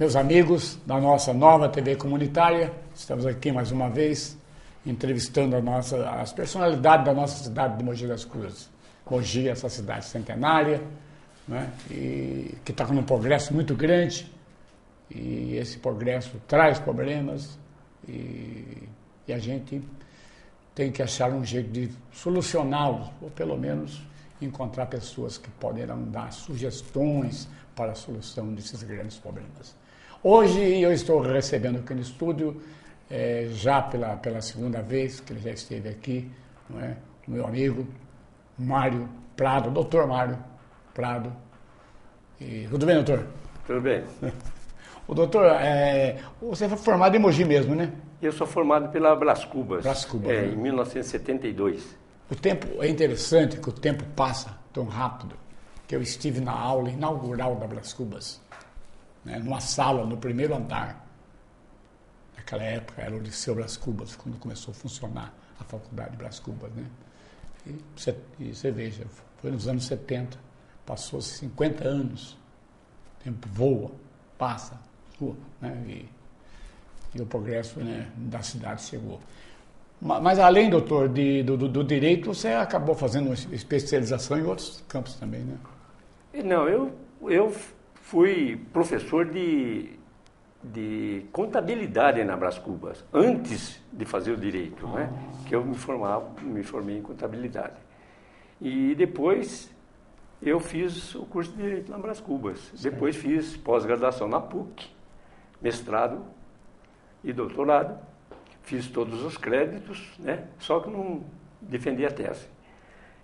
Meus amigos da nossa nova TV comunitária, estamos aqui mais uma vez entrevistando as personalidades da nossa cidade de Mogi das Cruzes. Mogi, essa cidade centenária, né, e que está com um progresso muito grande, e esse progresso traz problemas, e a gente tem que achar um jeito de solucioná-los, ou pelo menos encontrar pessoas que poderão dar sugestões para a solução desses grandes problemas. Hoje eu estou recebendo aqui no estúdio, já pela segunda vez que ele já esteve aqui, não é? O meu amigo Mário Prado, doutor Mário Prado. E, tudo bem, doutor? Tudo bem. O doutor, você foi formado em Mogi mesmo, né? Eu sou formado pela Brás Cubas, né? em 1972. O tempo é interessante que o tempo passa tão rápido, que eu estive na aula inaugural da Brás Cubas, né, numa sala no primeiro andar. Naquela época era o Liceu Brás Cubas, quando começou a funcionar a Faculdade Brás Cubas, né? E você veja, foi nos anos 70, passou 50 anos, o tempo voa, passa, né, e o progresso, né, da cidade chegou. Mas além, doutor, do direito, você acabou fazendo uma especialização em outros campos também, né? Não, eu fui professor de contabilidade na Brás Cubas, antes de fazer o direito, né? Que eu me formei em contabilidade. E depois eu fiz o curso de direito na Brás Cubas. Depois fiz pós-graduação na PUC, mestrado e doutorado. Fiz todos os créditos, né? Só que não defendi a tese.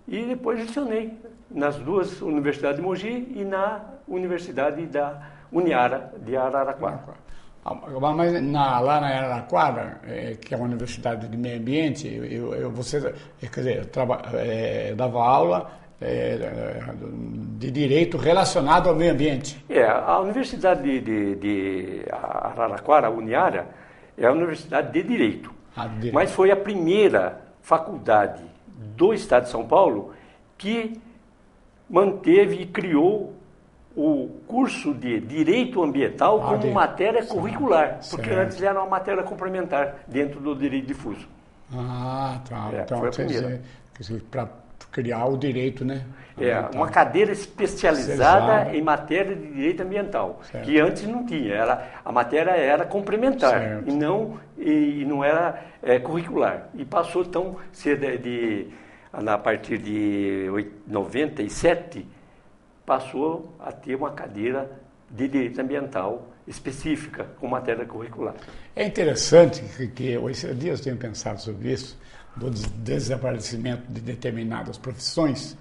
E depois lecionei nas duas universidades de Mogi e na Universidade da Uniara, de Araraquara. Mas lá na Araraquara, que é uma universidade de meio ambiente, você, quer dizer, dava aula de direito relacionado ao meio ambiente. A Universidade de Araraquara, a Uniara, é a Universidade de Direito. Mas foi a primeira faculdade do Estado de São Paulo que manteve e criou o curso de Direito Ambiental como matéria curricular, porque antes era uma matéria complementar dentro do direito difuso. Tá. Então, foi a primeira. Para criar o direito, né? Uma cadeira especializada em matéria de direito ambiental, que antes não tinha. A matéria era complementar e não era curricular. E passou então, a partir de 97, passou a ter uma cadeira de direito ambiental específica com matéria curricular. É interessante que esses dias eu tenho pensado sobre isso, do desaparecimento de determinadas profissões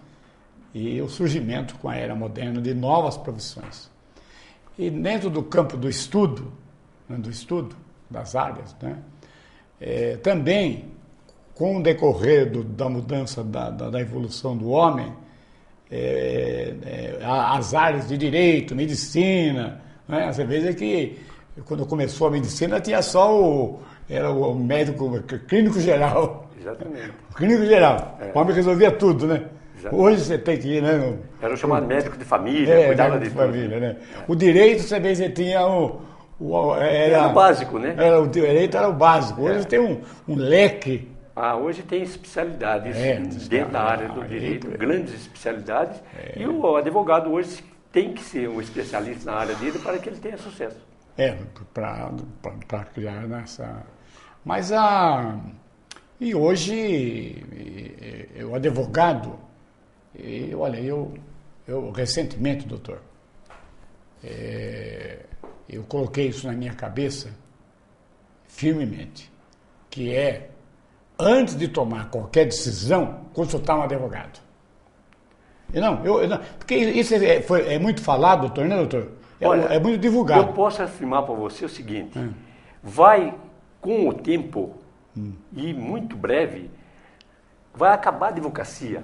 e o surgimento com a era moderna de novas profissões. E dentro do campo do estudo, das áreas, né, também, com o decorrer da mudança da evolução do homem, as áreas de direito, medicina, né, você veja que quando começou a medicina tinha só era o médico clínico geral. Exatamente. O clínico geral. O homem resolvia tudo, né? Exatamente. Hoje você tem que ir, né? Era o chamado médico de família, cuidava de tudo. Família, né? O direito, você tinha era o básico, né? O direito era o básico. Hoje tem um leque. Hoje tem especialidades dentro da área do direito, grandes especialidades. E o advogado hoje tem que ser um especialista na área dele para que ele tenha sucesso. Para criar nessa... Mas E hoje, o advogado, olha, eu recentemente, doutor, eu coloquei isso na minha cabeça firmemente, que antes de tomar qualquer decisão, consultar um advogado. Porque isso é muito falado, doutor, né, doutor? Olha, é muito divulgado. Eu posso afirmar para você o seguinte, vai com o tempo, e muito breve, vai acabar a advocacia.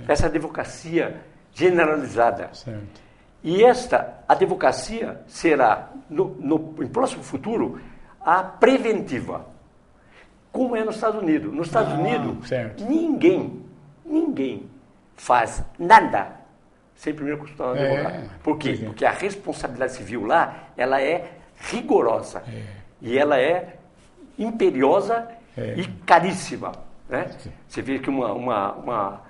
Essa advocacia generalizada. Certo. E esta advocacia será, em próximo futuro, a preventiva. Como é nos Estados Unidos. Nos Estados Unidos, ninguém faz nada sem primeiro consultar um advogado. Por quê? Porque a responsabilidade civil lá, ela é rigorosa. E ela é imperiosa e caríssima. Né? Você vê que uma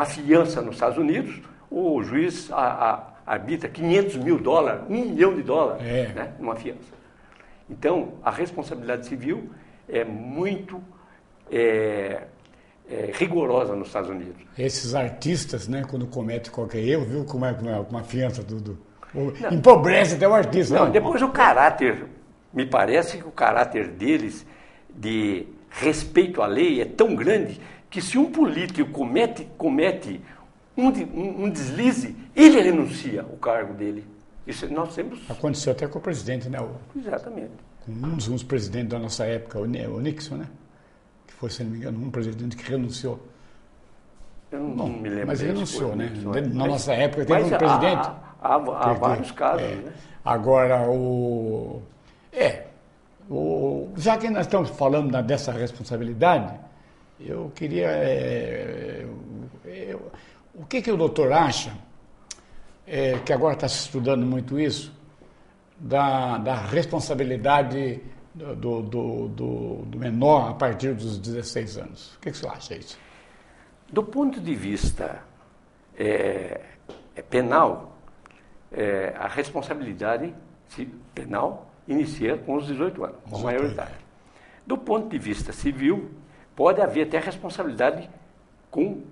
fiança nos Estados Unidos, o juiz arbitra $500 mil, $1 milhão, né? Numa fiança. Então, a responsabilidade civil é muito rigorosa nos Estados Unidos. Esses artistas, né, quando cometem qualquer erro, viu como é uma fiança empobrece até o artista. Não, depois o caráter, me parece que o caráter deles de respeito à lei é tão grande que se um político comete um deslize, ele renuncia ao cargo dele. Isso nós temos... Aconteceu até com o presidente, né? Exatamente. Com um dos presidentes da nossa época, o Nixon, né? Que foi, se não me engano, um presidente que renunciou. Eu não me lembro. Mas renunciou, né? Na nossa época teve um presidente. Há vários casos, né? Agora, já que nós estamos falando dessa responsabilidade, eu queria... o que o doutor acha, que agora está se estudando muito isso, da responsabilidade do menor a partir dos 16 anos? O que você acha disso? Do ponto de vista penal, a responsabilidade penal inicia com os 18 anos, com a maioridade. Do ponto de vista civil, pode haver até responsabilidade com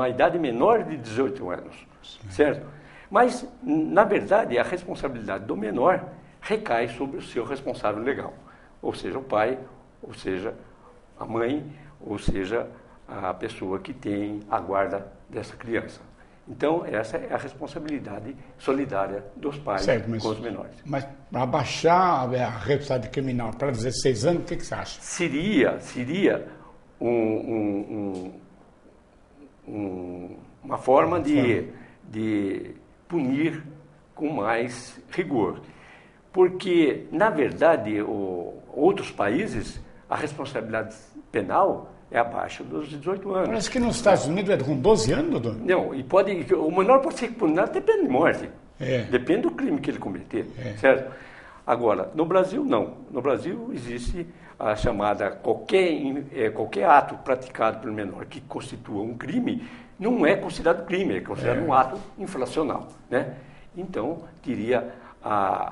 a idade menor de 18 anos, certo? Mas, na verdade, a responsabilidade do menor recai sobre o seu responsável legal, ou seja, o pai, ou seja, a mãe, ou seja, a pessoa que tem a guarda dessa criança. Então, essa é a responsabilidade solidária dos pais com os menores. Mas para baixar a responsabilidade criminal para 16 anos, o que você acha? Seria uma forma de punir com mais rigor. Porque, na verdade, outros países, a responsabilidade penal é abaixo dos 18 anos. Parece que nos Estados Unidos é com 12 anos, doutor? Não, o menor pode ser condenado até pena de morte. Depende do crime que ele cometer, certo? Agora, no Brasil, não. No Brasil existe a chamada qualquer ato praticado pelo menor que constitua um crime, não é considerado crime, é considerado um ato infracional, né? Então, teria a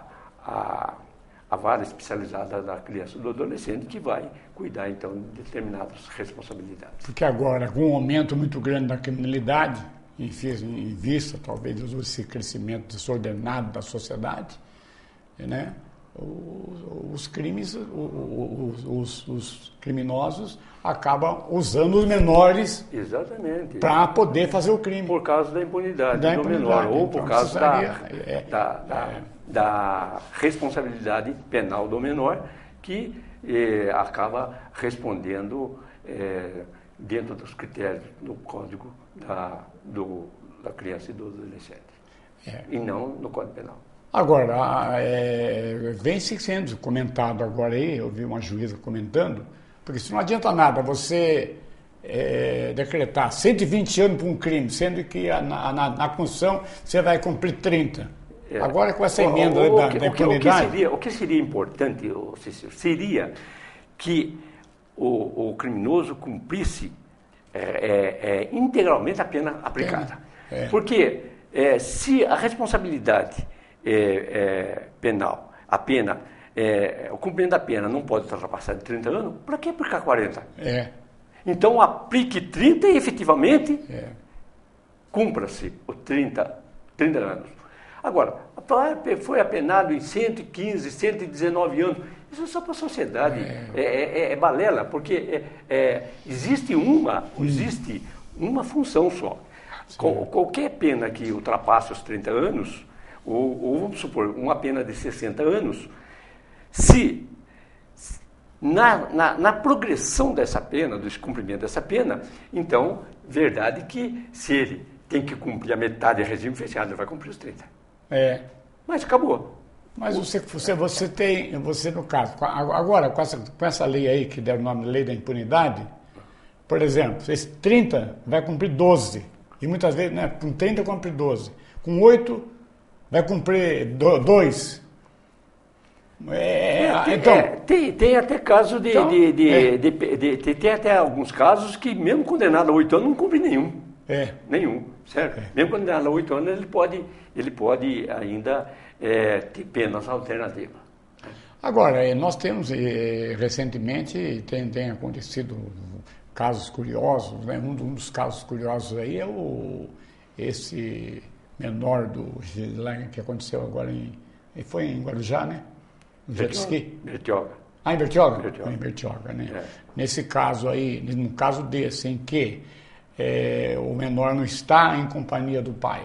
vara especializada da criança e do adolescente que vai cuidar, então, de determinadas responsabilidades. Porque agora, com um aumento muito grande da criminalidade, em vista, talvez, desse crescimento desordenado da sociedade, né? Os criminosos acabam usando os menores para poder fazer o crime. Por causa da impunidade do menor, ou por causa da responsabilidade penal do menor, que acaba respondendo dentro dos critérios do Código da criança e do adolescente, e não no Código Penal. Agora, vem sendo comentado agora aí, eu vi uma juíza comentando, porque isso não adianta nada você decretar 120 anos por um crime, sendo que na Constituição você vai cumprir 30. Agora, com essa emenda da impunidade... O que seria importante, Cícero, seria que o criminoso cumprisse integralmente a pena aplicada. Porque se a responsabilidade penal, o cumprimento da pena não pode ultrapassar de 30 anos, para que aplicar 40? Então, aplique 30 e efetivamente cumpra-se os 30 anos. Agora, foi apenado em 115, 119 anos. Isso é só para a sociedade. É balela, porque existe uma função só. Qualquer pena que ultrapasse os 30 anos, ou vamos supor, uma pena de 60 anos, se na progressão dessa pena, do descumprimento dessa pena, então, verdade que se ele tem que cumprir a metade de regime fechado, ele vai cumprir os 30. Mas acabou. Mas você no caso, agora com essa lei aí, que deram o nome de Lei da Impunidade, por exemplo, esse 30 vai cumprir 12. E muitas vezes, com 30 cumpre 12. Com 8 vai cumprir 2. Então, tem até caso tem até alguns casos que mesmo condenado a 8 anos não cumpre nenhum. Nenhum, certo? Mesmo condenado a 8 anos ele pode ainda ter penas alternativas. Agora, nós temos recentemente tem acontecido casos curiosos, né? Um dos casos curiosos aí é esse menor que aconteceu agora foi em Guarujá, né? No jet ski. Bertioga. Em Bertioga? Foi em Bertioga, né? Nesse caso aí, num caso desse, em que o menor não está em companhia do pai,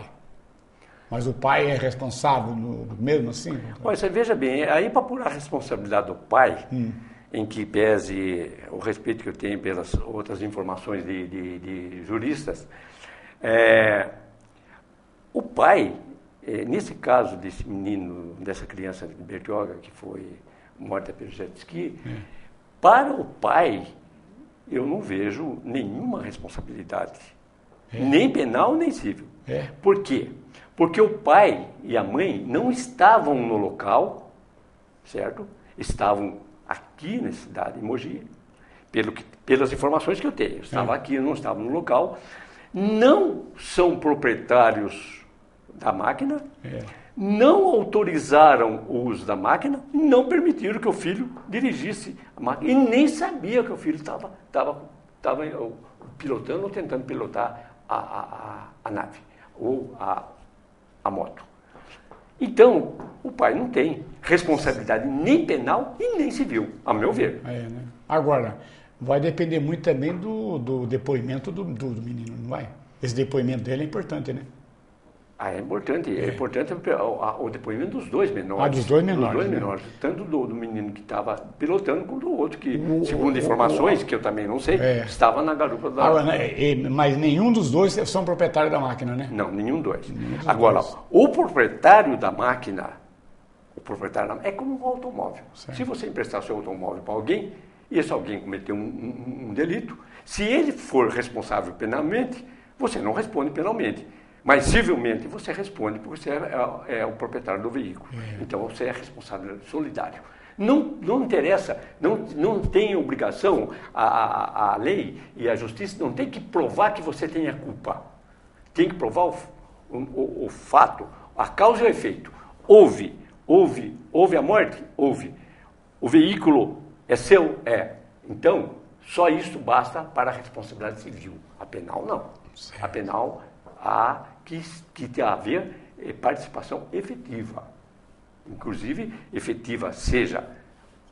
mas o pai é responsável mesmo assim? Olha, você veja bem, aí para apurar a responsabilidade do pai, em que pese o respeito que eu tenho pelas outras informações de juristas, o pai, nesse caso desse menino, dessa criança de Bertioga, que foi morta pelo jet ski, para o pai, eu não vejo nenhuma responsabilidade, nem penal, nem civil. Por quê? Porque o pai e a mãe não estavam no local, certo? Estavam aqui na cidade de Mogi, pelas informações que eu tenho. Estava aqui, não estava no local. Não são proprietários da máquina, não autorizaram o uso da máquina, não permitiram que o filho dirigisse a máquina e nem sabia que o filho estava pilotando ou tentando pilotar a nave ou a moto. Então, o pai não tem responsabilidade nem penal e nem civil, a meu ver. Né? Agora, vai depender muito também do depoimento do menino, não vai? Esse depoimento dele é importante, né? É importante. É importante o depoimento dos dois menores. Dos dois menores. Dos dois menores. Tanto do menino que estava pilotando, quanto do outro que, segundo informações, que eu também não sei, estava na garupa da... Mas nenhum dos dois são proprietários da máquina, né? Não, nenhum dois. Agora, o proprietário da máquina, é como um automóvel. Certo. Se você emprestar seu automóvel para alguém, e esse alguém cometeu um delito, se ele for responsável penalmente, você não responde penalmente. Mas civilmente você responde porque você é o proprietário do veículo. Então você é responsável solidário. Não interessa, não tem obrigação, a lei e a justiça não tem que provar que você tenha culpa. Tem que provar o fato, a causa e o efeito. Houve a morte? Houve. O veículo é seu? É. Então, só isso basta para a responsabilidade civil. A penal não. Certo. A penal há que haver participação efetiva. Inclusive, efetiva seja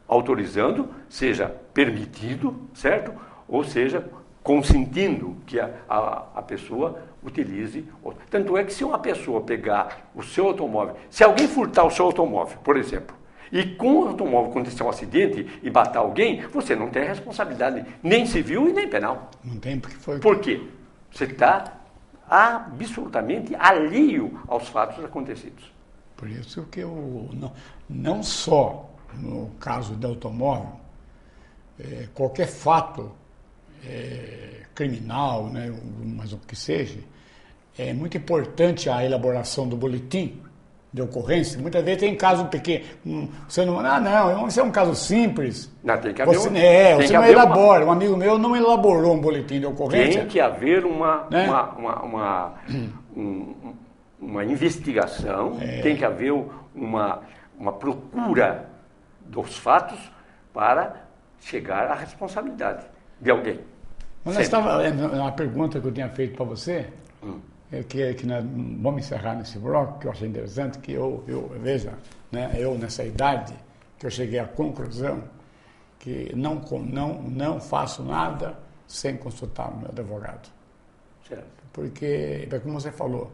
autorizando, seja permitido, certo? Ou seja, consentindo que a pessoa utilize. Tanto é que se uma pessoa pegar o seu automóvel, se alguém furtar o seu automóvel, por exemplo, e com o automóvel acontecer um acidente e matar alguém, você não tem responsabilidade nem civil e nem penal. Não tem porque foi... Por quê? Você está absolutamente alheio aos fatos acontecidos. Por isso que não só no caso do automóvel, qualquer fato criminal, né, mas o que seja, é muito importante a elaboração do boletim de ocorrência. Muitas vezes tem caso pequeno, você não, isso é um caso simples. Não, tem que haver você não elabora. Um amigo meu não elaborou um boletim de ocorrência. Tem que haver uma investigação, tem que haver uma procura dos fatos para chegar à responsabilidade de alguém. Mas uma pergunta que eu tinha feito para você, que nós vamos encerrar nesse bloco, que eu achei interessante, que veja, né, eu nessa idade, que eu cheguei à conclusão que não faço nada sem consultar o meu advogado. Certo. Porque, como você falou,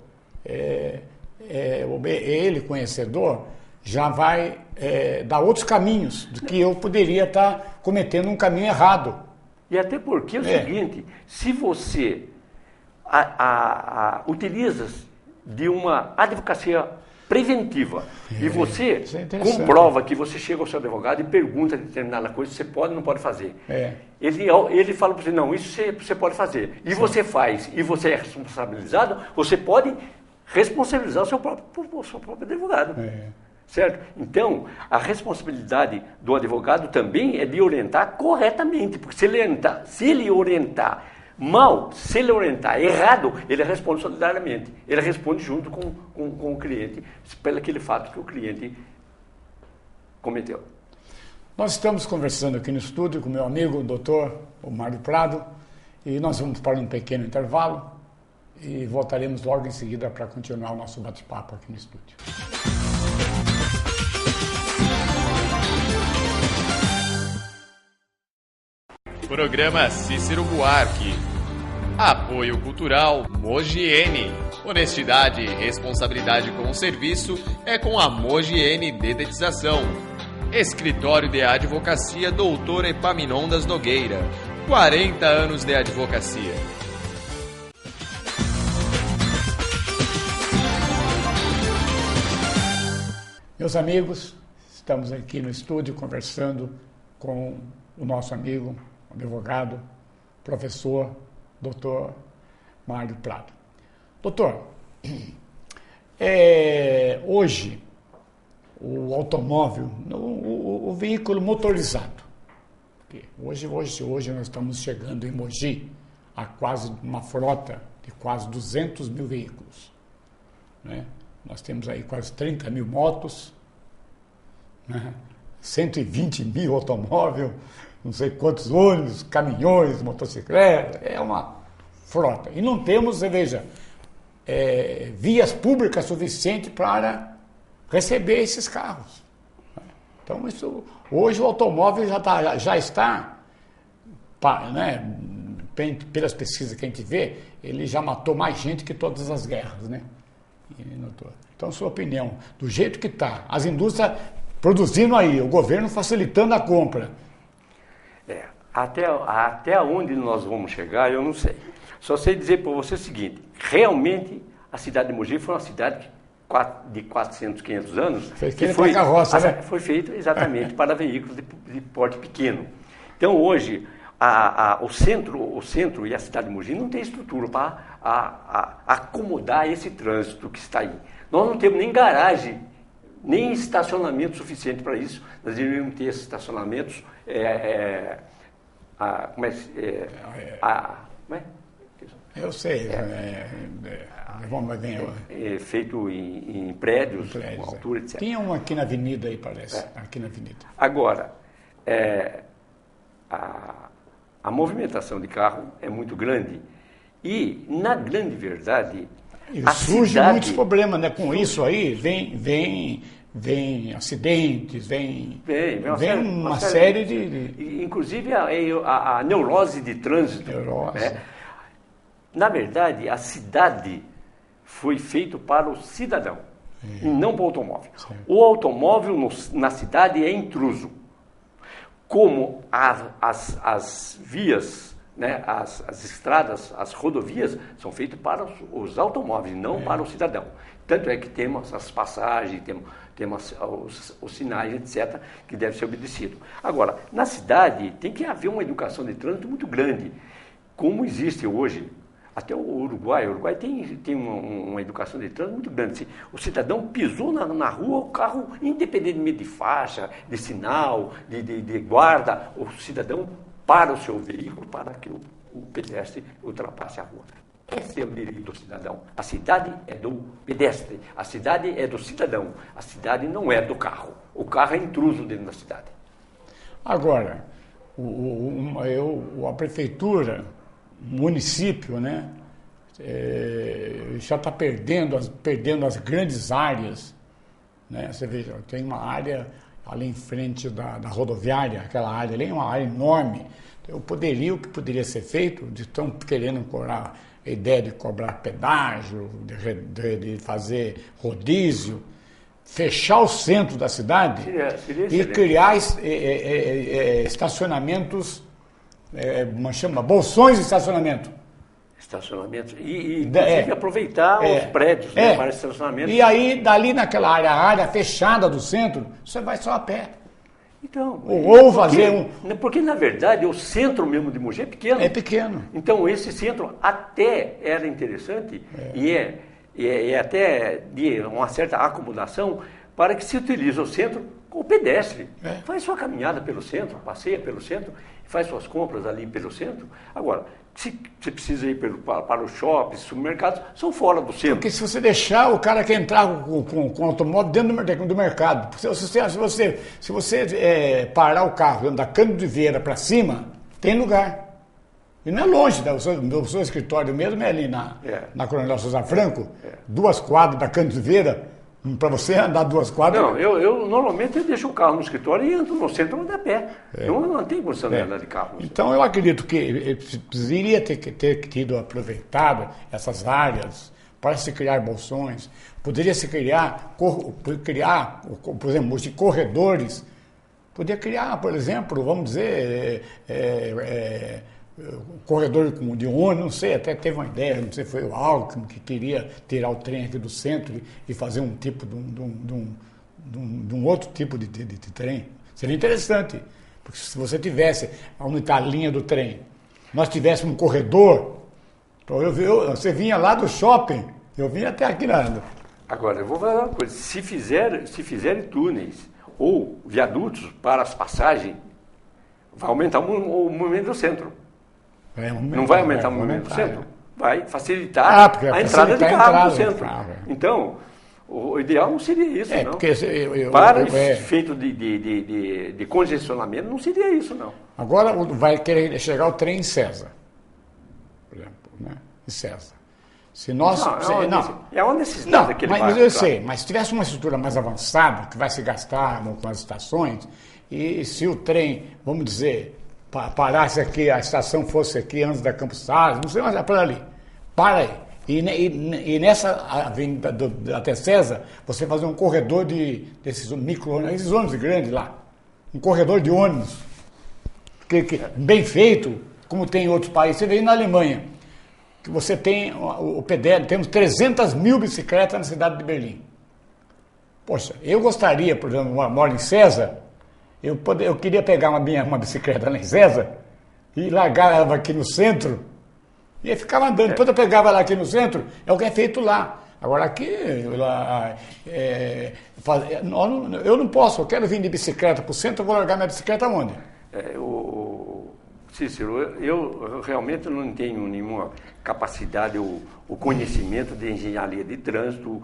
ele, conhecedor, já vai dar outros caminhos do que eu poderia estar cometendo um caminho errado. E até porque é o seguinte, se você utiliza de uma advocacia preventiva e você comprova que você chega ao seu advogado e pergunta determinada coisa, você pode ou não pode fazer. Ele fala para você, não, isso você pode fazer. E você faz, e você é responsabilizado, você pode responsabilizar o seu próprio advogado. Certo? Então, a responsabilidade do advogado também é de orientar corretamente, porque se ele orientar mal, se ele orientar errado, ele responde solidariamente. Ele responde junto com o cliente, pelo aquele fato que o cliente cometeu. Nós estamos conversando aqui no estúdio com meu amigo, o doutor Mário Prado, e nós vamos para um pequeno intervalo e voltaremos logo em seguida para continuar o nosso bate-papo aqui no estúdio. Programa Cícero Buarque. Apoio Cultural Mogiene. Honestidade e responsabilidade com o serviço é com a Mogiene Dedetização. Escritório de Advocacia Doutor Epaminondas Nogueira. 40 anos de advocacia. Meus amigos, estamos aqui no estúdio conversando com o nosso amigo, advogado, professor, doutor Mário Prado. Doutor, hoje o automóvel, o veículo motorizado, hoje nós estamos chegando em Mogi a quase uma frota de quase 200 mil veículos, né? Nós temos aí quase 30 mil motos, né? 120 mil automóveis, não sei quantos ônibus, caminhões, motocicletas, é uma frota. E não temos, você veja, vias públicas suficientes para receber esses carros. Então, hoje o automóvel já está, né, pelas pesquisas que a gente vê, ele já matou mais gente que todas as guerras, né? Então, sua opinião, do jeito que está, as indústrias produzindo aí, o governo facilitando a compra. Até onde nós vamos chegar, eu não sei. Só sei dizer para você o seguinte, realmente a cidade de Mogi foi uma cidade de 400, 500 anos, foi feito exatamente para veículos de porte pequeno. Então hoje, o centro e a cidade de Mogi não tem estrutura para acomodar esse trânsito que está aí. Nós não temos nem garagem, nem estacionamento suficiente para isso. Nós deveríamos ter esses estacionamentos, eu sei, feito em prédios, com altura, etc. Tinha um aqui na avenida aí, parece, aqui na avenida. Agora, a movimentação de carro é muito grande e, na grande verdade, surge muitos problemas, né? Com isso aí, vem acidentes, vem uma série de... Inclusive a neurose de trânsito. Né? Na verdade, a cidade foi feita para o cidadão e não para o automóvel. Certo. O automóvel na cidade é intruso. Como as vias, né, as estradas, as rodovias são feitas para os automóveis, não para o cidadão. Tanto é que temos as passagens, temos os sinais, etc., que devem ser obedecidos. Agora, na cidade tem que haver uma educação de trânsito muito grande, como existe hoje. Até o Uruguai tem uma educação de trânsito muito grande. Se o cidadão pisou na rua, o carro, independentemente de faixa, de sinal, de guarda, o cidadão para o seu veículo para que o pedestre ultrapasse a rua. Esse é o direito do cidadão. A cidade é do pedestre, a cidade é do cidadão, a cidade não é do carro. O carro é intruso dentro da cidade. Agora, a prefeitura, o município, né, já está perdendo as grandes áreas, né? Você veja, tem uma área ali em frente da rodoviária, aquela área ali é uma área enorme. O que poderia ser feito, de estão querendo cobrar, a ideia de cobrar pedágio, de fazer rodízio, fechar o centro da cidade e criar estacionamentos, bolsões de estacionamento. Estacionamentos. E inclusive aproveitar os prédios para estacionamento. E aí, dali naquela área fechada do centro, você vai só a pé. Então, porque, na verdade, o centro mesmo de Mogi é pequeno. É pequeno. Então, esse centro até era interessante e é até de uma certa acomodação para que se utilize o centro com o pedestre. Faz sua caminhada pelo centro, passeia pelo centro, faz suas compras ali pelo centro. Agora, se você precisa ir para os shoppings, supermercados, são fora do centro. Porque se você deixar, o cara quer entrar com automóvel dentro do mercado. Se você parar o carro da Cândido de Vieira para cima, tem lugar. E não é longe, o seu escritório mesmo é ali na Coronel Souza Franco, 2 quadras da Cândido de Vieira, para você andar 2 quadras... Não, eu normalmente deixo o carro no escritório e entro no centro a pé. Eu não tenho condição de andar de carro. Então eu acredito que iria ter tido aproveitado essas áreas para se criar bolsões, poderia se criar, por exemplo, de corredores, poderia criar, por exemplo, vamos dizer... corredor de ônibus, não sei, até teve uma ideia, não sei, foi o Alckmin que queria tirar o trem aqui do centro e fazer um tipo de um outro tipo de trem. Seria interessante, porque se você tivesse onde está a linha do trem, nós tivéssemos um corredor, você vinha lá do shopping, eu vinha até aqui na... Agora, eu vou falar uma coisa, se fizerem túneis ou viadutos para as passagens, vai aumentar o movimento do centro. Não vai aumentar o movimento do centro? Vai facilitar a entrada de carro no centro. Então, o ideal não seria isso, não. Porque para efeito de congestionamento, não seria isso, não. Agora vai querer chegar o trem em César, por exemplo, né? Em César. Se nós, é uma necessidade daquele bairro. Mas eu sei, mas se tivesse uma estrutura mais avançada, que vai se gastar com as estações, e se o trem, vamos dizer... parasse aqui, a estação fosse aqui antes da Campos Salles, não sei mais, é para ali. Para aí. E nessa avenida até César, você fazer um corredor desses micro-ônibus, esses ônibus grandes lá. Um corredor de ônibus. Bem feito, como tem em outros países. Você vê na Alemanha, que você tem o pedestre, temos 300 mil bicicletas na cidade de Berlim. Poxa, eu gostaria, por exemplo, moro em César, eu queria pegar uma bicicleta lá em César e largar ela aqui no centro e aí ficava andando. Depois eu pegava ela aqui no centro, é o que é feito lá. Agora aqui, eu não posso, eu quero vir de bicicleta para o centro, eu vou largar minha bicicleta onde? Cícero, eu realmente não tenho nenhuma capacidade ou conhecimento de engenharia de trânsito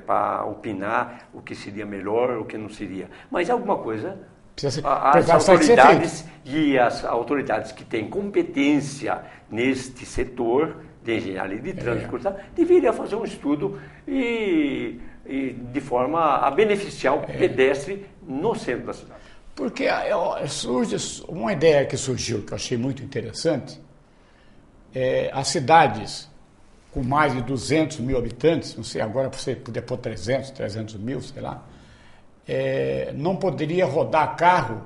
para opinar o que seria melhor, o que não seria. Mas alguma coisa... as autoridades que têm competência neste setor de engenharia de trânsito deveriam fazer um estudo e de forma a beneficiar o pedestre no centro da cidade. Porque surge uma ideia que surgiu, que eu achei muito interessante, as cidades com mais de 200 mil habitantes, não sei, agora você poder pôr 300 mil, sei lá, não poderia rodar carro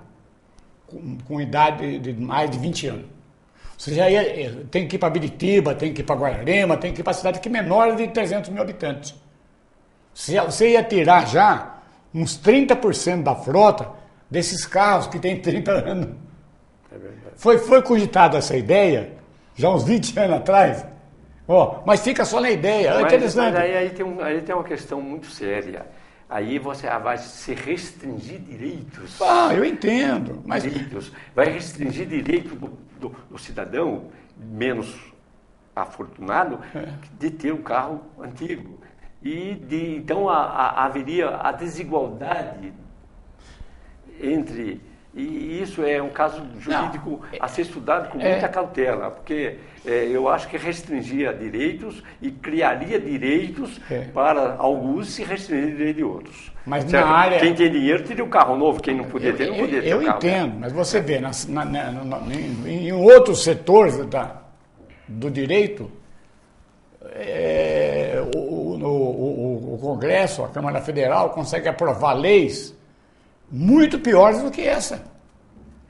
com idade de mais de 20 anos. Você já tem que ir para Biritiba, tem que ir para Guararema, tem que ir para cidade que é menor de 300 mil habitantes. Você ia tirar já uns 30% da frota desses carros que têm 30 anos. É verdade. Foi cogitada essa ideia já uns 20 anos atrás. Mas fica só na ideia, é interessante. Mas aí tem uma questão muito séria. Aí você vai se restringir direitos. Eu entendo. Mas... direitos. Vai restringir direito do cidadão menos afortunado de ter um carro antigo. Então haveria a desigualdade entre... E isso é um caso jurídico a ser estudado com muita cautela, porque eu acho que restringia direitos e criaria direitos para alguns e restringir direitos de outros. Mas na área... Quem tem dinheiro teria um carro novo, quem não podia ter, não podia ter um carro. Eu entendo, mas você vê, em outros setores do direito, o Congresso, a Câmara Federal, consegue aprovar leis muito piores do que essa.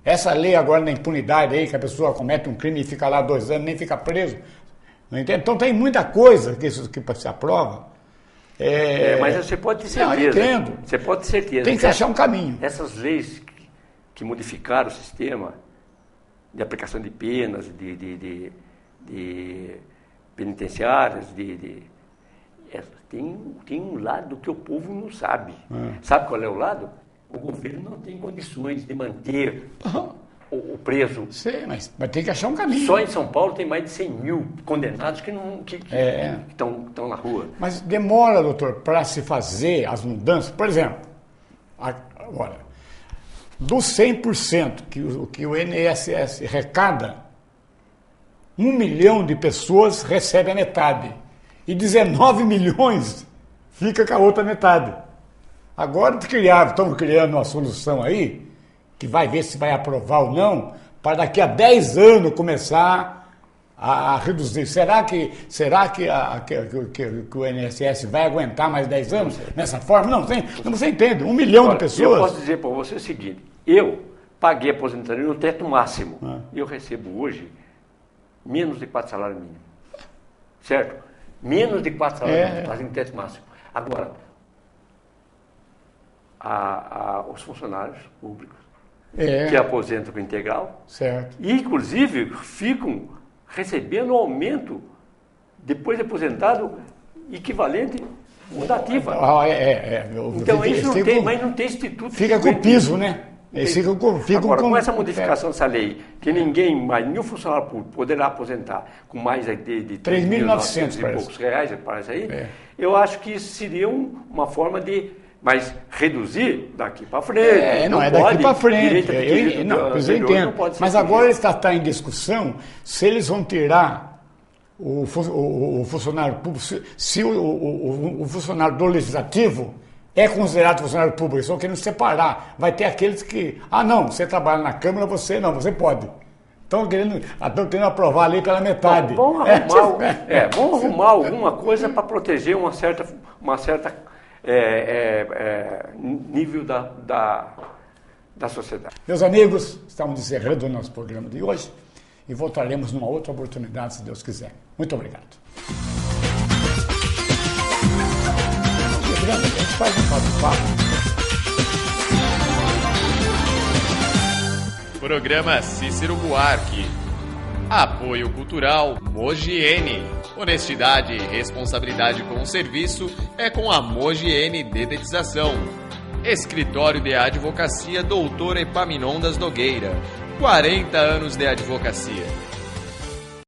Essa lei agora da impunidade aí, que a pessoa comete um crime e fica lá 2 anos, nem fica preso. Não entende? Então tem muita coisa que se aprova. Mas você pode ter certeza. Eu entendo. Você pode ter certeza. Tem que achar um caminho. Essas leis que modificaram o sistema de aplicação de penas, de penitenciárias, tem um lado que o povo não sabe. Sabe qual é o lado? O governo não tem condições de manter o preso. Sim, mas tem que achar um caminho. Só em São Paulo tem mais de 100 mil condenados que estão na rua. Mas demora, doutor, para se fazer as mudanças. Por exemplo, agora, dos 100% que o INSS arrecada, 1 milhão de pessoas recebe a metade. E 19 milhões fica com a outra metade. Agora estão criando uma solução aí, que vai ver se vai aprovar ou não, para daqui a 10 anos começar a reduzir. Será que o INSS vai aguentar mais 10 anos nessa forma? Não, você entende. 1 milhão de pessoas. Eu posso dizer para você o seguinte, eu paguei a aposentadoria no teto máximo. E eu recebo hoje menos de 4 salários mínimos. Certo? Menos de 4 salários mínimos, fazem teto máximo. Agora, os funcionários públicos que aposentam com integral, certo. E inclusive ficam recebendo aumento depois de aposentado equivalente ao da ativa. Então isso não tem, mas não tem instituto. Fica com o piso, né? Agora, com essa modificação dessa lei, que nenhum funcionário público poderá aposentar com mais de 3.900 e poucos reais, parece aí, eu acho que isso seria uma forma de reduzir daqui para frente. Não é daqui para frente. Eu entendo. Mas agora está em discussão se eles vão tirar o funcionário público, se o funcionário do legislativo é considerado funcionário público. Eles estão querendo separar. Vai ter aqueles que... não, você trabalha na Câmara, você pode. Estão querendo aprovar a lei pela metade. Vamos arrumar alguma coisa para proteger uma certa nível da sociedade. Meus amigos, estamos encerrando o nosso programa de hoje e voltaremos numa outra oportunidade, se Deus quiser. Muito obrigado. A gente faz um bate-papo. Programa Cícero Buarque. Apoio Cultural Mogiene. Honestidade e responsabilidade com o serviço é com a Mogiene Dedetização. Escritório de Advocacia Doutor Epaminondas Nogueira. 40 anos de advocacia.